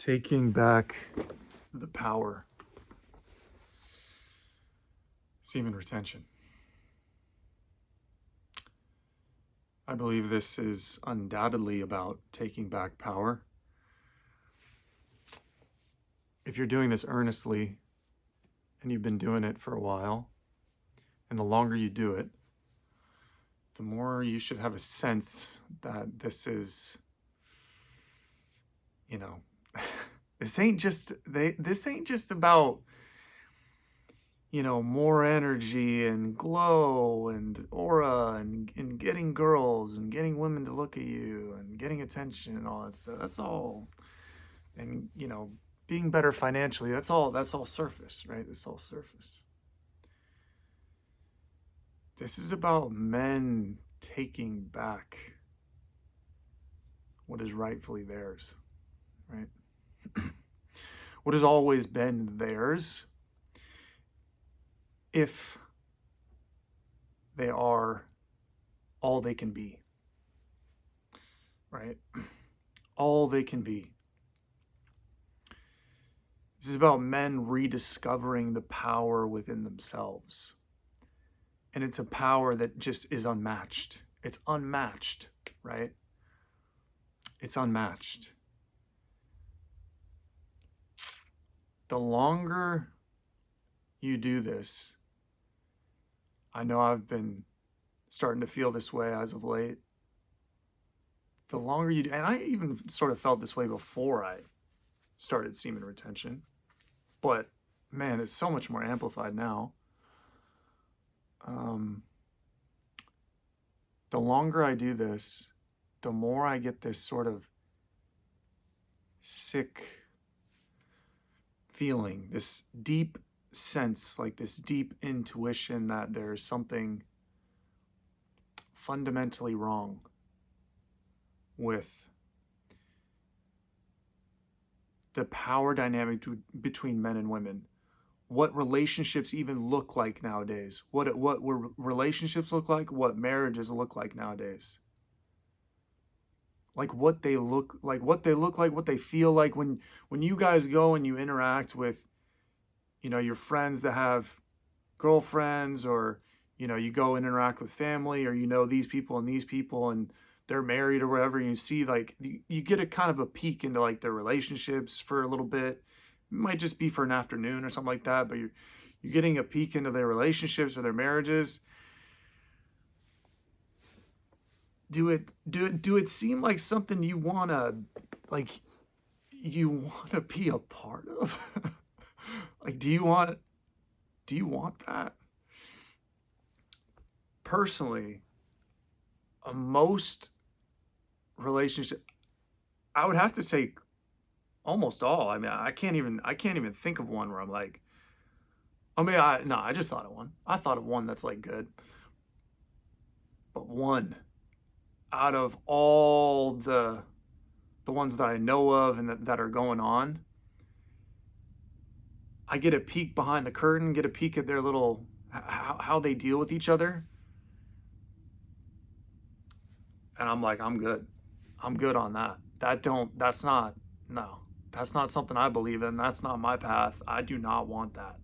Taking back the power. Semen retention. I believe this is undoubtedly about taking back power. If you're doing this earnestly and you've been doing it for a while, and the longer you do it, the more you should have a sense that this is, this ain't just about, more energy and glow and aura and getting girls and getting women to look at you and getting attention and all that stuff. That's all. And, being better financially, that's all surface, right? It's all surface. This is about men taking back what is rightfully theirs, right? What has always been theirs, if they are all they can be, right? All they can be. This is about men rediscovering the power within themselves. And it's a power that just is unmatched. It's unmatched, right? It's unmatched. The longer you do this, I know I've been starting to feel this way as of late. The longer you do, and I even sort of felt this way before I started semen retention, but man, it's so much more amplified now. The longer I do this, the more I get this sort of sick feeling, this deep sense, like this deep intuition that there's something fundamentally wrong with the power dynamic between men and women. What relationships even look like nowadays, what relationships look like, what marriages look like nowadays, like what they look like, what they feel like when you guys go and you interact with, your friends that have girlfriends, or, you go and interact with family, or, these people and they're married or whatever, and you see, like, you get a kind of a peek into, like, their relationships for a little bit. It might just be for an afternoon or something like that, but you're getting a peek into their relationships or their marriages. Do it seem like something you wanna be a part of? Like, do you want that? Personally, most relationship, I would have to say almost all. I mean, I can't even think of one where I'm like, I just thought of one. I thought of one that's like good. But one out of all the ones that I know of and that are going on, I get a peek behind the curtain, get a peek at their little, how they deal with each other. And I'm like, I'm good on that. That's not something I believe in. That's not my path. I do not want that.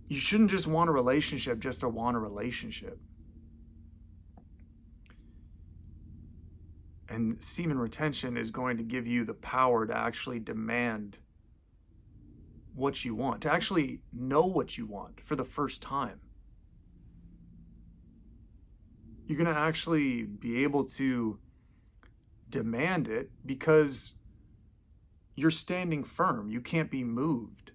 You shouldn't just want a relationship just to want a relationship. And semen retention is going to give you the power to actually demand what you want, to actually know what you want for the first time. You're going to actually be able to demand it because you're standing firm. You can't be moved.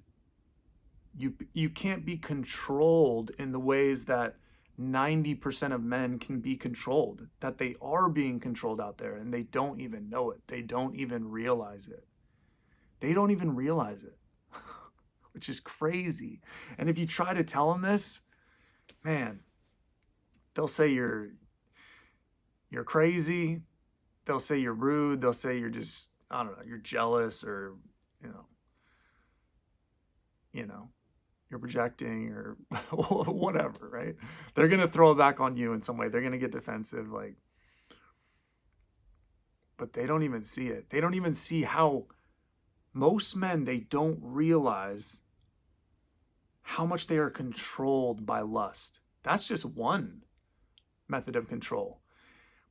You can't be controlled in the ways that 90% of men can be controlled, that they are being controlled out there, and they don't even know it. They don't even realize it. Which is crazy. And if you try to tell them this, man, they'll say you're crazy. They'll say you're rude. They'll say you're just, I don't know, you're jealous, or, you're projecting, or whatever, right? They're going to throw it back on you in some way. They're going to get defensive, but they don't even see it. They don't even see how Most men, they don't realize how much they are controlled by lust. That's just one method of control.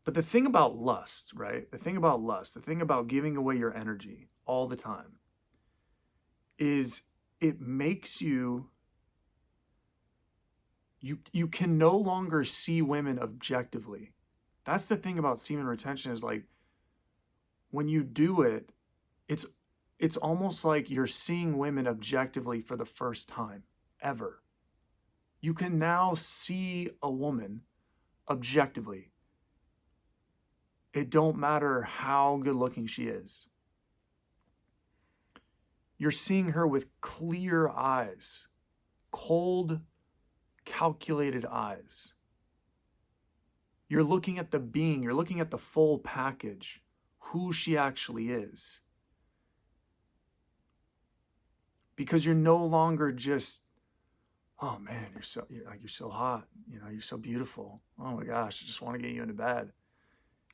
But the thing about lust, right? The thing about giving away your energy all the time is it makes you can no longer see women objectively. That's the thing about semen retention is like when you do it, it's it's almost like you're seeing women objectively for the first time ever. You can now see a woman objectively. It don't matter how good looking she is. You're seeing her with clear eyes, cold, calculated eyes. You're looking at the being, you're looking at the full package, who she actually is. Because you're no longer just, oh man, you're so hot, you're so beautiful. Oh my gosh, I just want to get you into bed.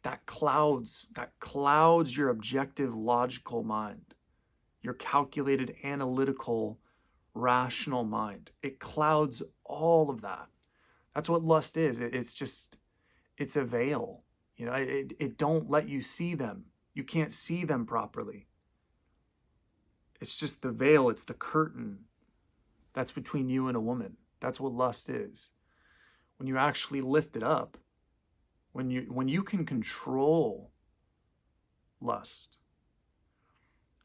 That clouds your objective logical mind, your calculated analytical rational mind. It clouds all of that. That's what lust is. It's a veil. It don't let you see them. You can't see them properly. It's just the veil, it's the curtain that's between you and a woman. That's what lust is. When you actually lift it up, when you can control lust,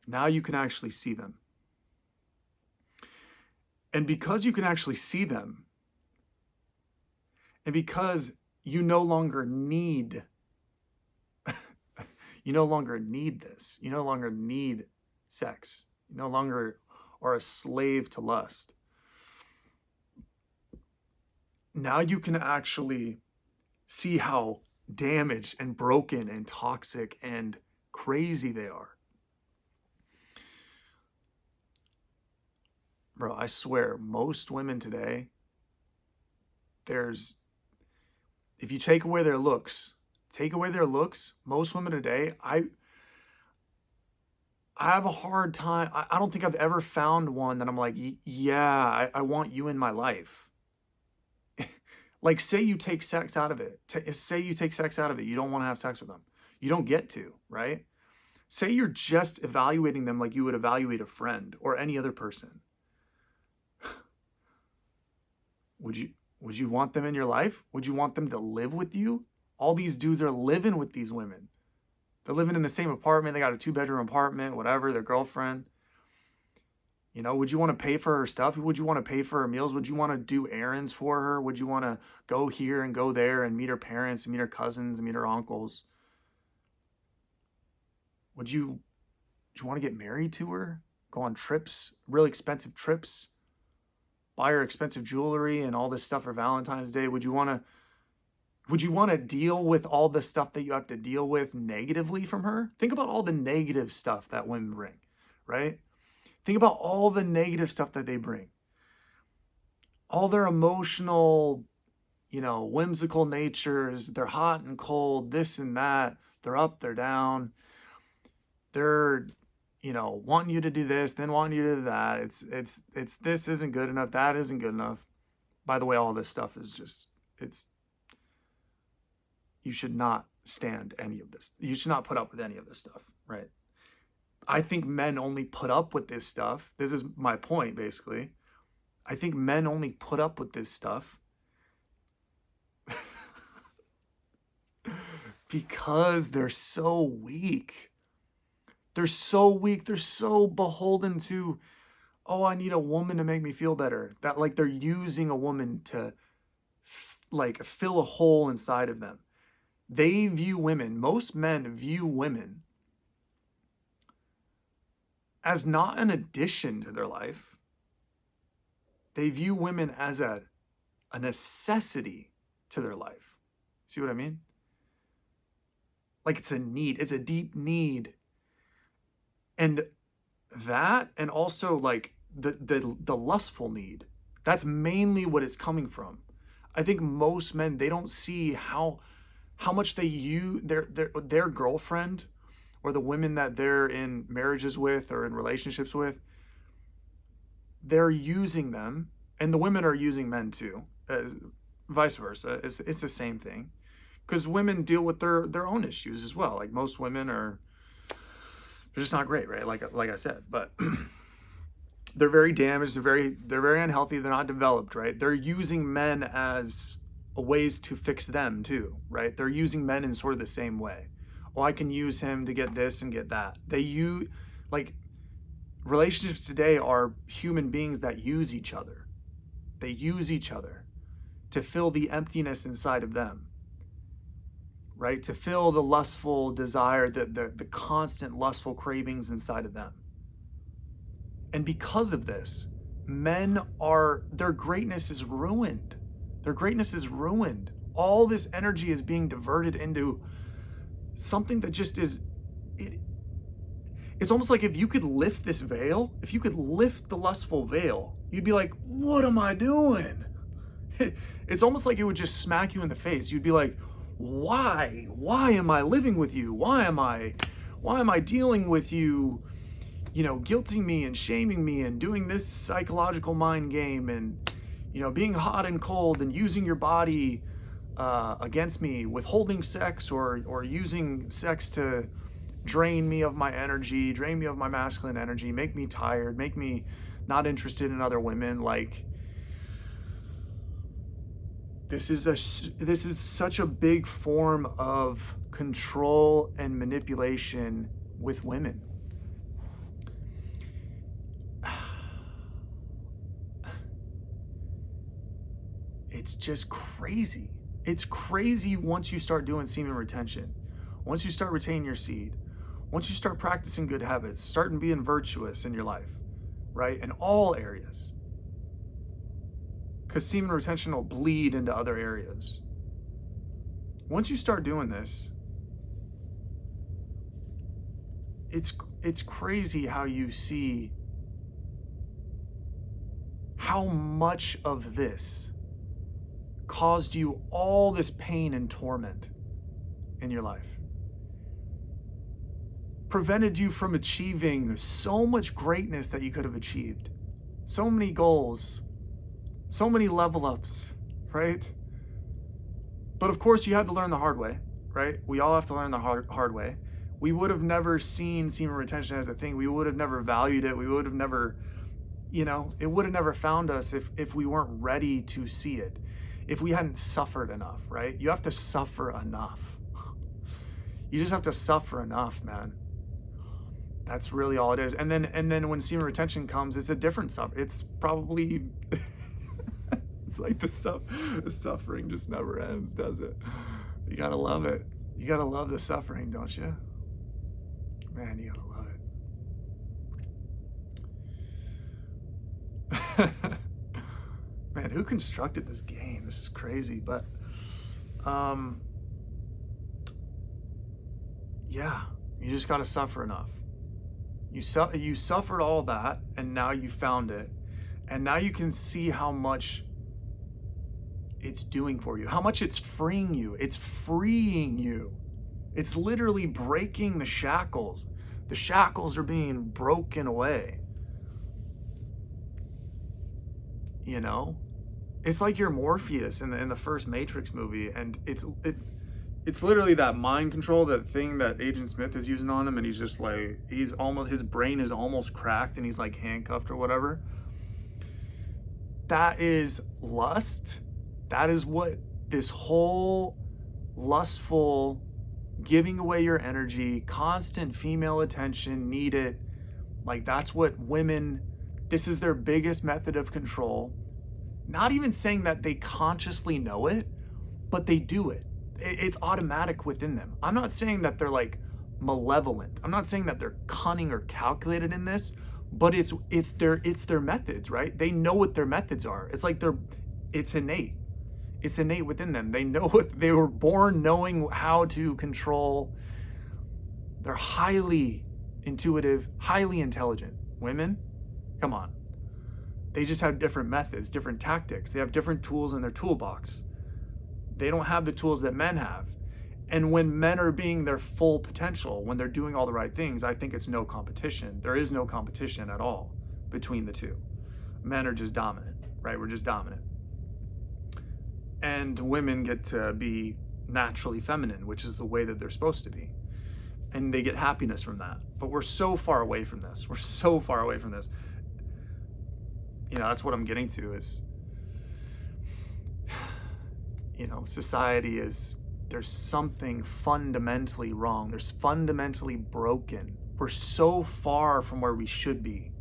now you can actually see them. And because you can actually see them, and because you no longer need you no longer need this. You no longer need sex. You no longer are a slave to lust. Now you can actually see how damaged and broken and toxic and crazy they are. Bro, I swear, most women today, if you take away their looks, most women today, I have a hard time. I don't think I've ever found one that I'm like, yeah, I want you in my life. Like, say you take sex out of it. You don't want to have sex with them. You don't get to, right? Say you're just evaluating them like you would evaluate a friend or any other person. Would you want them in your life? Would you want them to live with you? All these dudes are living with these women. They're living in the same apartment. They got a 2-bedroom apartment, whatever, their girlfriend. Would you want to pay for her stuff? Would you want to pay for her meals? Would you want to do errands for her? Would you want to go here and go there and meet her parents and meet her cousins and meet her uncles? Would you want to get married to her? Go on trips, really expensive trips? Buy her expensive jewelry and all this stuff for Valentine's Day? Would you want to deal with all the stuff that you have to deal with negatively from her? Think about all the negative stuff that women bring, right? Think about all the negative stuff that they bring. All their emotional, whimsical natures. They're hot and cold, this and that. They're up, they're down. They're, wanting you to do this, then wanting you to do that. It's this isn't good enough, that isn't good enough. By the way, all this stuff is just, you should not stand any of this. You should not put up with any of this stuff, right? I think men only put up with this stuff. This is my point, basically. I think men only put up with this stuff because they're so weak. They're so weak. They're so beholden to, oh, I need a woman to make me feel better. That like they're using a woman to like fill a hole inside of them. They view women, most men view women as not an addition to their life. They view women as a necessity to their life. See what I mean? Like it's a need, it's a deep need. And that, and also like the lustful need, that's mainly what it's coming from. I think most men, they don't see how much they use their girlfriend or the women that they're in marriages with or in relationships with, they're using them, and the women are using men too, vice versa. It's the same thing, because women deal with their own issues as well. Like most women are, they're just not great, right? Like I said, but they're very damaged. They're very unhealthy. They're not developed, right? They're using men as ways to fix them too, right? They're using men in sort of the same way. Oh, I can use him to get this and get that. They use, like, relationships today are human beings that use each other. They use each other to fill the emptiness inside of them, right? To fill the lustful desire, the constant lustful cravings inside of them. And because of this, their greatness is ruined. Their greatness is ruined. All this energy is being diverted into something that just is, it's almost like if you could lift this veil, if you could lift the lustful veil, you'd be like, what am I doing? It's almost like it would just smack you in the face. You'd be like, why? Why am I living with you? Why am I dealing with you, guilting me and shaming me and doing this psychological mind game and, being hot and cold and using your body against me, withholding sex or using sex to drain me of my energy, drain me of my masculine energy, make me tired, make me not interested in other women. Like, this is such a big form of control and manipulation with women. It's just crazy. It's crazy once you start doing semen retention. Once you start retaining your seed, once you start practicing good habits, starting being virtuous in your life, right? In all areas. Because semen retention will bleed into other areas. Once you start doing this, it's crazy how you see how much of this caused you all this pain and torment in your life. Prevented you from achieving so much greatness that you could have achieved. So many goals, so many level ups, right? But of course you had to learn the hard way, right? We all have to learn the hard way. We would have never seen semen retention as a thing. We would have never valued it. We would have never, it would have never found us if we weren't ready to see it. If we hadn't suffered enough, right? You have to suffer enough. You just have to suffer enough, man. That's really all it is. And then when semen retention comes, it's a different suffer. It's probably it's like the suffering just never ends, does it? You gotta love it. You gotta love the suffering, don't you? Man, you gotta love it. Man, who constructed this game? This is crazy, but yeah, you just gotta suffer enough. You suffered all that, and now you found it, and now you can see how much it's doing for you, how much it's freeing you. It's freeing you. It's literally breaking the shackles. The shackles are being broken away. It's like you're Morpheus in the first Matrix movie, and it's literally that mind control, that thing that Agent Smith is using on him, and he's just like, his brain is almost cracked, and he's like handcuffed or whatever. That is lust. That is what this whole lustful, giving away your energy, constant female attention, need it. Like, that's what women, this is their biggest method of control. Not even saying that they consciously know it, but they do it. It's automatic within them. I'm not saying that they're like malevolent. I'm not saying that they're cunning or calculated in this, but it's their methods, right? They know what their methods are. It's like it's innate. It's innate within them. They know what they were born knowing how to control. They're highly intuitive, highly intelligent. Women, come on. They just have different methods, different tactics. They have different tools in their toolbox. They don't have the tools that men have. And when men are being their full potential, when they're doing all the right things, I think it's no competition. There is no competition at all between the two. Men are just dominant, right? We're just dominant. And women get to be naturally feminine, which is the way that they're supposed to be. And they get happiness from that. But we're so far away from this. We're so far away from this. You know, that's what I'm getting to is, you know, society is, there's something fundamentally wrong. There's fundamentally broken. We're so far from where we should be.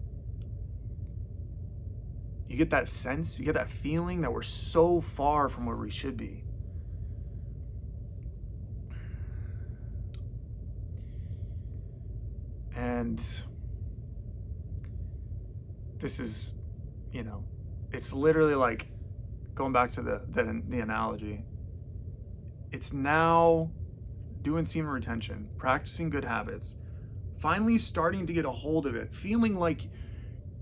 You get that sense, you get that feeling that we're so far from where we should be. And this is, you know, it's literally like going back to the analogy. It's now doing semen retention, practicing good habits, finally starting to get a hold of it, feeling like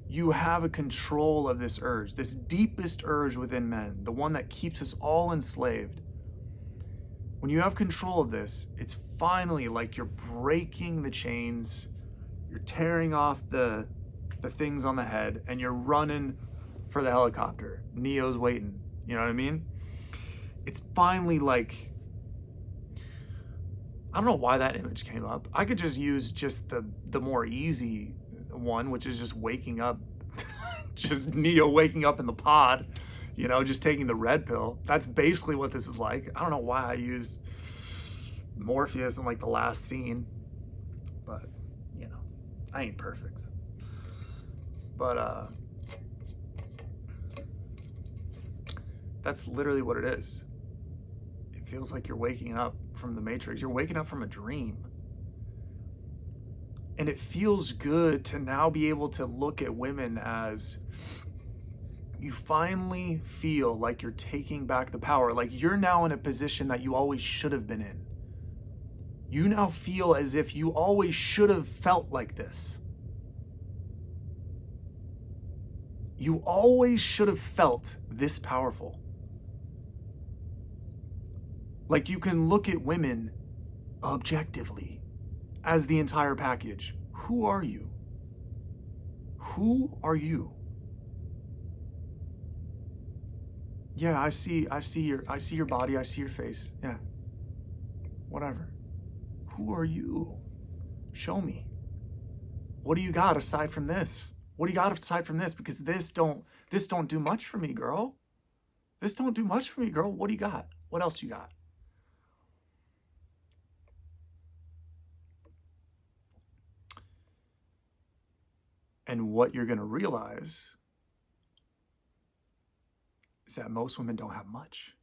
you have a control of this urge, this deepest urge within men, the one that keeps us all enslaved. When you have control of this, it's finally like you're breaking the chains, you're tearing off the things on the head, and you're running for the helicopter. Neo's waiting. You know what I mean? It's finally like, I don't know why that image came up. I could just use just the more easy one, which is just waking up, just Neo waking up in the pod, you know, just taking the red pill. That's basically what this is like. I don't know why I used Morpheus in like the last scene, but you know, I ain't perfect. But that's literally what it is. It feels like you're waking up from the Matrix. You're waking up from a dream. And it feels good to now be able to look at women as, you finally feel like you're taking back the power. Like you're now in a position that you always should have been in. You now feel as if you always should have felt like this. You always should have felt this powerful. Like you can look at women objectively as the entire package. Who are you? Who are you? Yeah, I see your body, I see your face. Yeah. Whatever. Who are you? Show me. What do you got aside from this? What do you got aside from this? Because this don't do much for me, girl. This don't do much for me, girl. What do you got? What else you got? And what you're going to realize is that most women don't have much.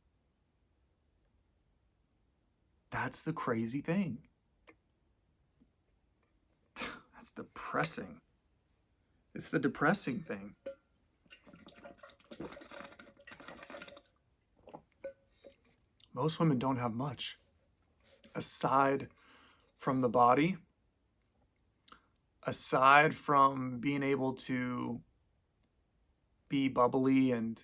That's the crazy thing. That's depressing. It's the depressing thing. Most women don't have much. Aside from the body, aside from being able to be bubbly and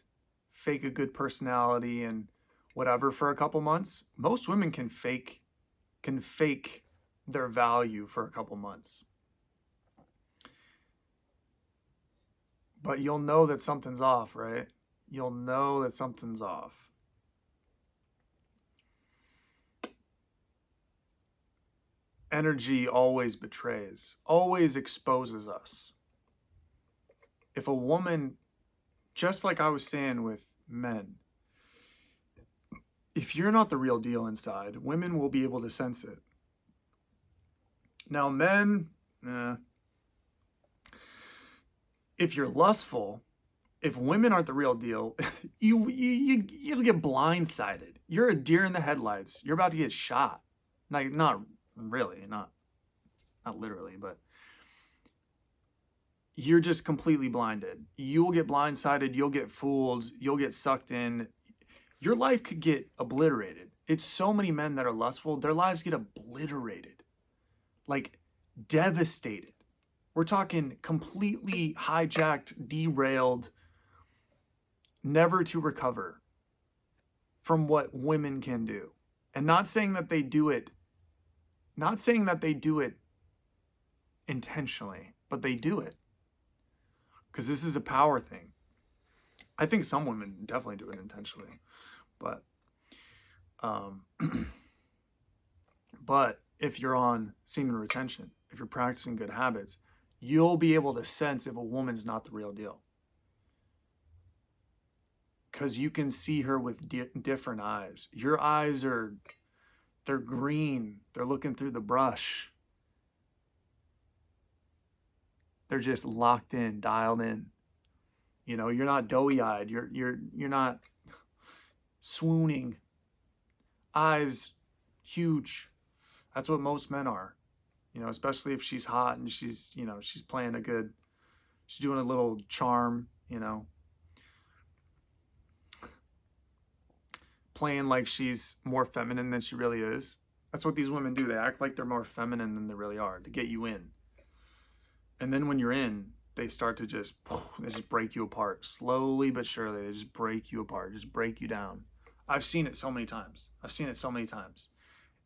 fake a good personality and whatever for a couple months, most women can fake their value for a couple months. But you'll know that something's off, right? You'll know that something's off. Energy always betrays, always exposes us. If a woman, just like I was saying with men, if you're not the real deal inside, women will be able to sense it. Now, men, if you're lustful, if women aren't the real deal, you'll get blindsided. You're a deer in the headlights. You're about to get shot. Like, not really, not literally, but you're just completely blinded. You'll get blindsided. You'll get fooled. You'll get sucked in. Your life could get obliterated. It's so many men that are lustful, their lives get obliterated, like devastated. We're talking completely hijacked, derailed, never to recover from what women can do. And not saying that they do it, not saying that they do it intentionally, but they do it because this is a power thing. I think some women definitely do it intentionally, but um, but if you're on semen retention, if you're practicing good habits, you'll be able to sense if a woman's not the real deal because you can see her with different eyes. Your eyes are, they're green. They're looking through the brush. They're just locked in, dialed in. You know, you're not doughy-eyed. You're not swooning. Eyes huge. That's what most men are. You know, especially if she's hot and she's, you know, she's playing a good, she's doing a little charm, you know, playing like she's more feminine than she really is. That's what these women do. They act like they're more feminine than they really are to get you in. And then when you're in, they start to they just break you apart. Slowly but surely, they just break you apart, just break you down. I've seen it so many times. I've seen it so many times.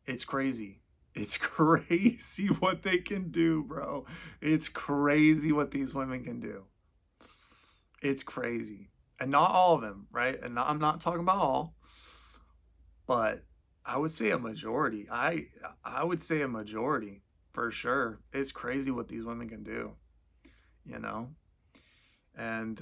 It's crazy. It's crazy what they can do, bro. It's crazy what these women can do. It's crazy. And not all of them, right? And I'm not talking about all, but I would say a majority. I would say a majority for sure. It's crazy what these women can do, you know? And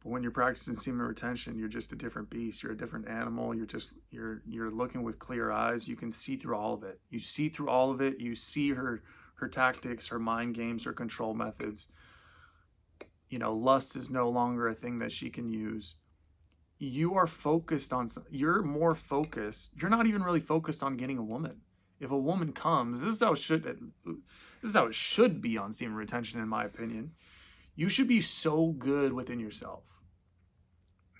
but when you're practicing semen retention, you're just a different beast. You're a different animal. You're looking with clear eyes. You can see through all of it. You see through all of it. You see her tactics, her mind games, her control methods. You know, lust is no longer a thing that she can use. You are focused on, you're more focused. You're not even really focused on getting a woman. If a woman comes, this is how it should be on semen retention, in my opinion. You should be so good within yourself.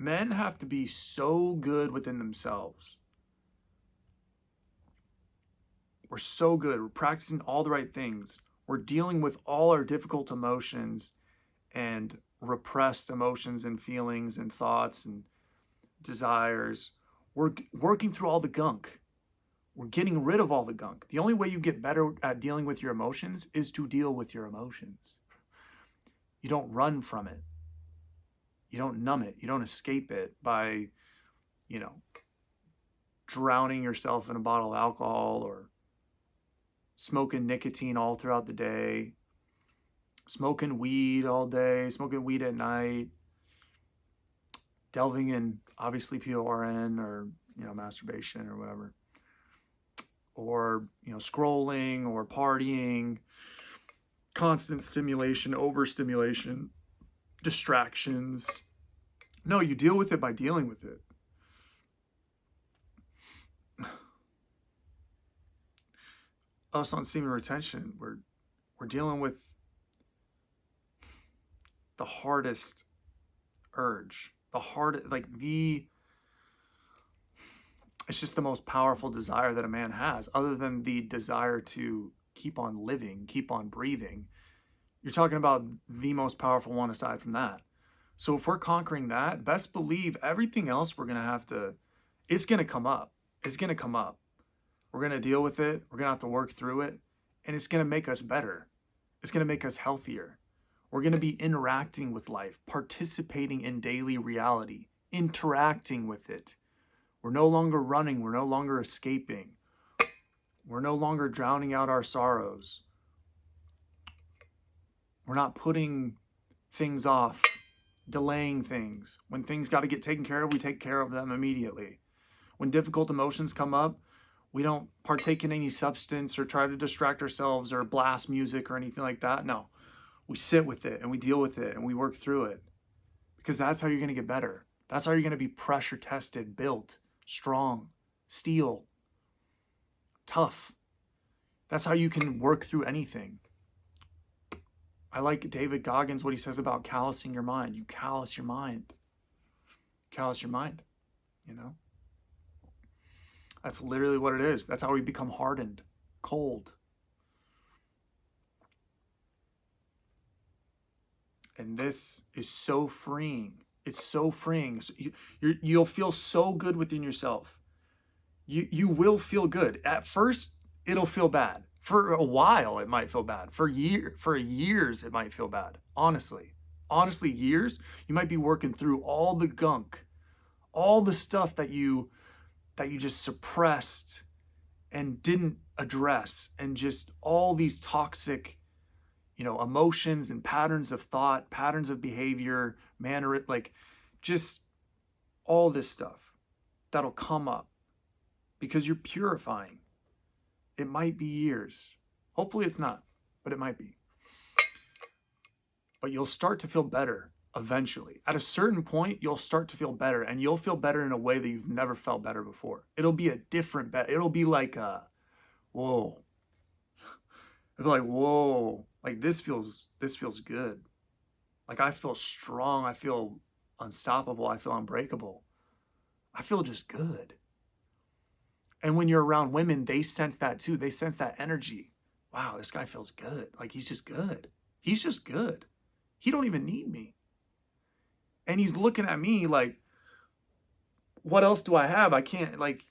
Men have to be so good within themselves. We're so good. We're practicing all the right things. We're dealing with all our difficult emotions and repressed emotions and feelings and thoughts and desires. We're working through all the gunk. We're getting rid of all the gunk. The only way you get better at dealing with your emotions is to deal with your emotions. You don't run from it. You don't numb it. You don't escape it by, you know, drowning yourself in a bottle of alcohol or smoking nicotine all throughout the day, smoking weed all day, smoking weed at night, delving in obviously PORN or, you know, masturbation or whatever, or, you know, scrolling or partying, constant stimulation, overstimulation, distractions. No, you deal with it by dealing with it. Us on semen retention, we're dealing with the hardest urge, it's just the most powerful desire that a man has, other than the desire to keep on living, keep on breathing. You're talking about the most powerful one aside from that. So if we're conquering that, best believe everything else we're going to have to, it's going to come up. It's going to come up. We're going to deal with it. We're going to have to work through it. And it's going to make us better. It's going to make us healthier. We're going to be interacting with life, participating in daily reality, interacting with it. We're no longer running. We're no longer escaping. We're no longer drowning out our sorrows. We're not putting things off, delaying things. When things got to get taken care of, we take care of them immediately. When difficult emotions come up, we don't partake in any substance or try to distract ourselves or blast music or anything like that. No, we sit with it and we deal with it and we work through it, because that's how you're going to get better. That's how you're going to be pressure tested, built, strong, steel, tough. That's how you can work through anything. I like David Goggins, what he says about callousing your mind. You callous your mind. Callous your mind, you know? That's literally what it is. That's how we become hardened, cold. And this is so freeing. It's so freeing. So you'll feel so good within yourself. You will feel good. At first, it'll feel bad. For a while, it might feel bad. For years, it might feel bad. Honestly, years. You might be working through all the gunk, all the stuff that you just suppressed and didn't address, and just all these toxic, emotions and patterns of thought, patterns of behavior, manner, like just all this stuff that'll come up because you're purifying. It might be years. Hopefully it's not, but it might be. But you'll start to feel better eventually. At a certain point, you'll start to feel better, and you'll feel better in a way that you've never felt better before. It'll be a different better. It'll be like whoa. It'll be like, whoa, like this feels good. Like I feel strong, I feel unstoppable, I feel unbreakable. I feel just good. And when you're around women, they sense that too. They sense that energy. Wow, this guy feels good. Like he's just good. He's just good. He don't even need me. And he's looking at me like, what else do I have? I can't, like,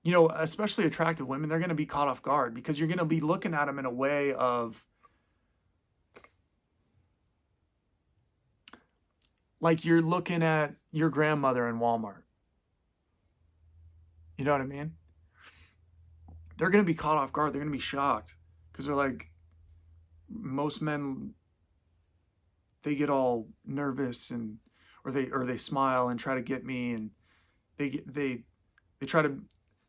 especially attractive women, they're going to be caught off guard because you're going to be looking at them in a way of like you're looking at your grandmother in Walmart. You know what I mean? They're going to be caught off guard. They're going to be shocked because they're like, most men, they get all nervous and or they smile and try to get me, and they try to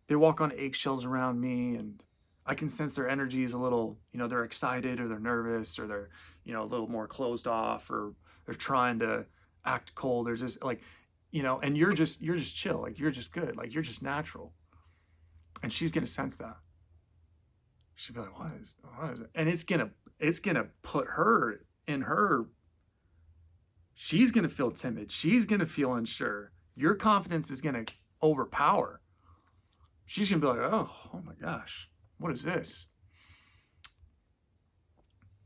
they walk on eggshells around me, and I can sense their energy is a little, they're excited or they're nervous or they're, a little more closed off, or they're trying to act cold. They're just like, and you're just chill, like you're just good, like you're just natural. And she's gonna sense that. She'll be like, what is it? And it's gonna put her in her. She's gonna feel timid. She's gonna feel unsure. Your confidence is gonna overpower. She's gonna be like, oh my gosh, what is this?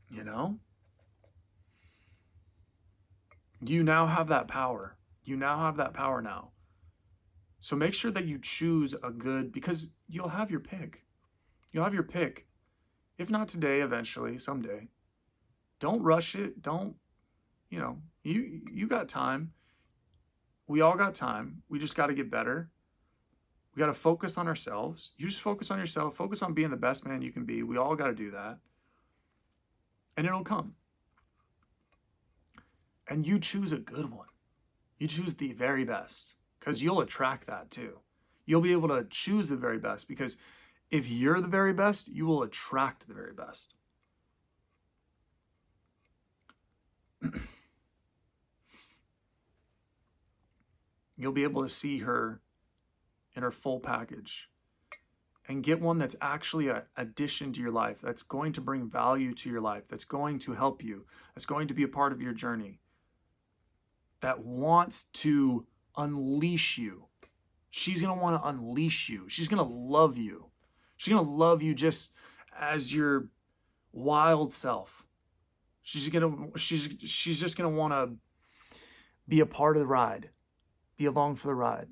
You now have that power. You now have that power now. So make sure that you choose a good, because you'll have your pick. You'll have your pick. If not today, eventually, someday. Don't rush it. Don't, you got time. We all got time. We just got to get better. We got to focus on ourselves. You just focus on yourself. Focus on being the best man you can be. We all got to do that. And it'll come. And you choose a good one. You choose the very best, because you'll attract that too. You'll be able to choose the very best, because if you're the very best, you will attract the very best. You'll be able to see her in her full package and get one that's actually an addition to your life, that's going to bring value to your life, that's going to help you, that's going to be a part of your journey, that wants to unleash you. She's going to want to unleash you. She's going to love you. She's going to love you just as your wild self. She's just going to want to be a part of the ride, be along for the ride.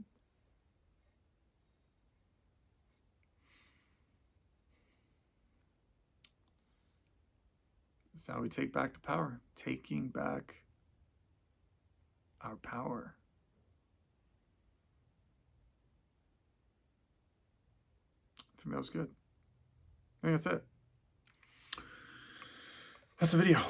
That's how we take back the power. Taking back our power. I think that was good. I think that's it. That's the video.